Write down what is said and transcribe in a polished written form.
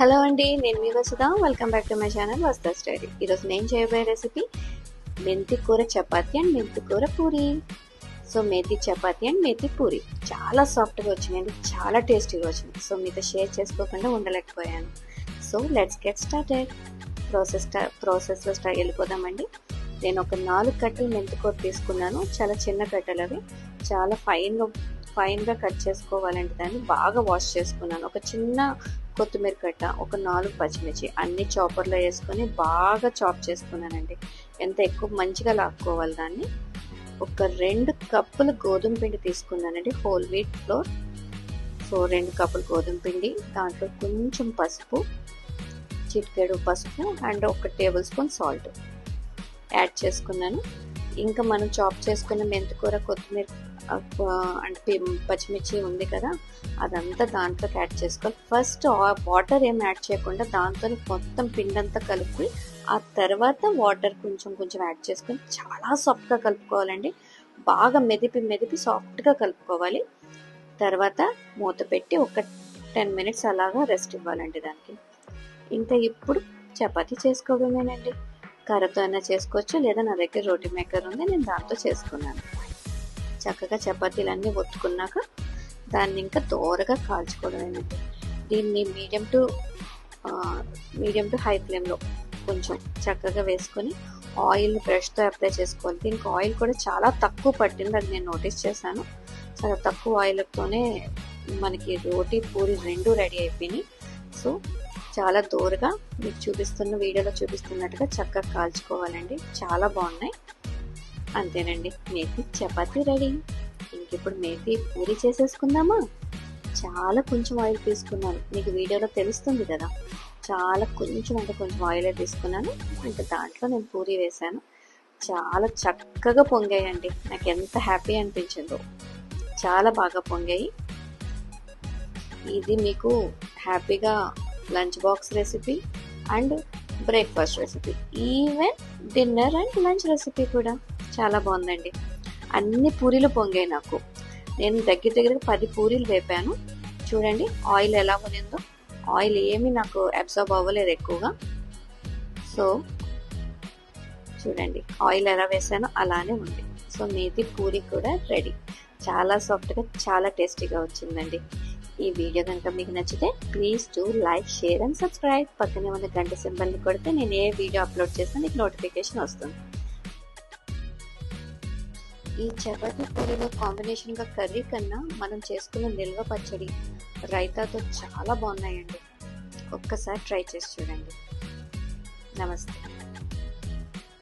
Hello అండి, నేను మీ Vasudha. Welcome back to my channel Vasudha study. ఈరోజు నేను చేయబోయే రెసిపీ మెంతి కూర చపాతీ అండ్ మెంతి కూర పూరి. సో మేతి చపాతీ అండ్ మేతి పూరి చాలా సాఫ్ట్గా వచ్చినాయండి, చాలా టేస్టీగా వచ్చినాయి. సో మీతో షేర్ చేసుకోకుండా ఉండలేకపోయాను. So let's get started. ప్రాసెస్లో వెళ్ళిపోదామండి. నేను ఒక 4 కట్టలు మెంతి కూర తీసుకున్నాను. చాలా చిన్న కట్టలు అవి, చాలా ఫైన్గా కట్ చేసుకోవాలంటే దాన్ని బాగా వాష్ చేసుకున్నాను. ఒక చిన్న కొత్తిమీర కట్ట, ఒక 4 పచ్చిమిర్చి అన్ని చాపర్లో వేసుకొని బాగా చాప్ చేసుకున్నానండి. ఎంత ఎక్కువ మంచిగా లాక్కోవాలి దాన్ని. ఒక 2 కప్పులు గోధుమ పిండి తీసుకున్నానండి, హోల్ వీట్ ఫ్లోర్. సో 2 కప్పులు గోధుమ పిండి, దాంట్లో కొంచెం పసుపు, చిటికెడు పసుపు and 1 table spoon salt add చేసుకున్నాను. ఇంకా మనం చాప్ చేసుకున్న మెంతికూర, కొత్తిమీర అంటే పచ్చిమిర్చి ఉంది కదా, అదంతా దాంట్లోకి యాడ్ చేసుకోవాలి. ఫస్ట్ వాటర్ ఏం యాడ్ చేయకుండా దాంతో మొత్తం పిండంతా కలిపి ఆ తర్వాత వాటర్ కొంచెం కొంచెం యాడ్ చేసుకొని చాలా సాఫ్ట్గా కలుపుకోవాలండి. బాగా మెదిపి సాఫ్ట్గా కలుపుకోవాలి. తర్వాత మూత పెట్టి ఒక 10 మినిట్స్ అలాగా రెస్ట్ ఇవ్వాలండి దానికి. ఇంకా ఇప్పుడు చపాతీ చేసుకోవడమేనండి. కర్రతో అయినా చేసుకోవచ్చు, లేదా నా దగ్గర రోటీ మేకర్ ఉంది, నేను దాంతో చేసుకున్నాను. చక్కగా చపాతీలన్నీ ఒత్తుకున్నాక దాన్ని ఇంకా దోరగా కాల్చుకోవడమేనండి. దీన్ని మీడియం టు హై ఫ్లేమ్లో కొంచెం చక్కగా వేసుకొని ఆయిల్ బ్రష్తో అప్లై చేసుకోవాలి. దీనికి ఆయిల్ కూడా చాలా తక్కువ పట్టింది, అది నేను నోటీస్ చేశాను. చాలా తక్కువ ఆయిల్తోనే మనకి రోటీ పూరి 2 రెడీ అయిపోయినాయి. సో చాలా దూరగా మీకు వీడియోలో చూపిస్తున్నట్టుగా చక్కగా కాల్చుకోవాలండి. చాలా బాగున్నాయి. అంతేనండి, మేతి చపాతీ రెడీ. ఇంకిప్పుడు మేతి పూరి చేసేసుకుందామా. చాలా కొంచెం ఆయిల్ తీసుకున్నాను, మీకు వీడియోలో తెలుస్తుంది కదా. చాలా కొంచెం ఆయిలే తీసుకున్నాను. ఇంకా దాంట్లో నేను పూరి వేశాను. చాలా చక్కగా పొంగాయండి. నాకు ఎంత హ్యాపీ అనిపించిందో, చాలా బాగా పొంగాయి. ఇది మీకు హ్యాపీగా lunch box recipe and breakfast recipe, even dinner and lunch recipe కూడా చాలా బాగుందండి. అన్ని పూరీలు పొంగాయి నాకు. నేను దగ్గర 10 పూరీలు వేపాను. చూడండి ఆయిల్ ఎలా ఉన్నిందో. ఆయిల్ ఏమీ నాకు అబ్జర్బ్ అవ్వలేదు ఎక్కువగా. సో చూడండి ఆయిల్ ఎలా వేసానో అలానే ఉంది. సో మేతి పూరి కూడా రెడీ. చాలా సాఫ్ట్గా, చాలా టేస్టీగా వచ్చిందండి. ఈ వీడియో కనుక మీకు నచ్చితే please do like, share and subscribe. పక్కనే ఉన్న గంట సింబల్ని కొడితే నేను ఏ వీడియో అప్లోడ్ చేసినా మీకు నోటిఫికేషన్ వస్తుంది. ఈ చపాతీ పూరిలో కాంబినేషన్గా కర్రీ కన్నా మనం చేసుకున్న నిల్వ పచ్చడి, రైతాతో చాలా బాగున్నాయండి. ఒక్కసారి ట్రై చేసి చూడండి. నమస్తే.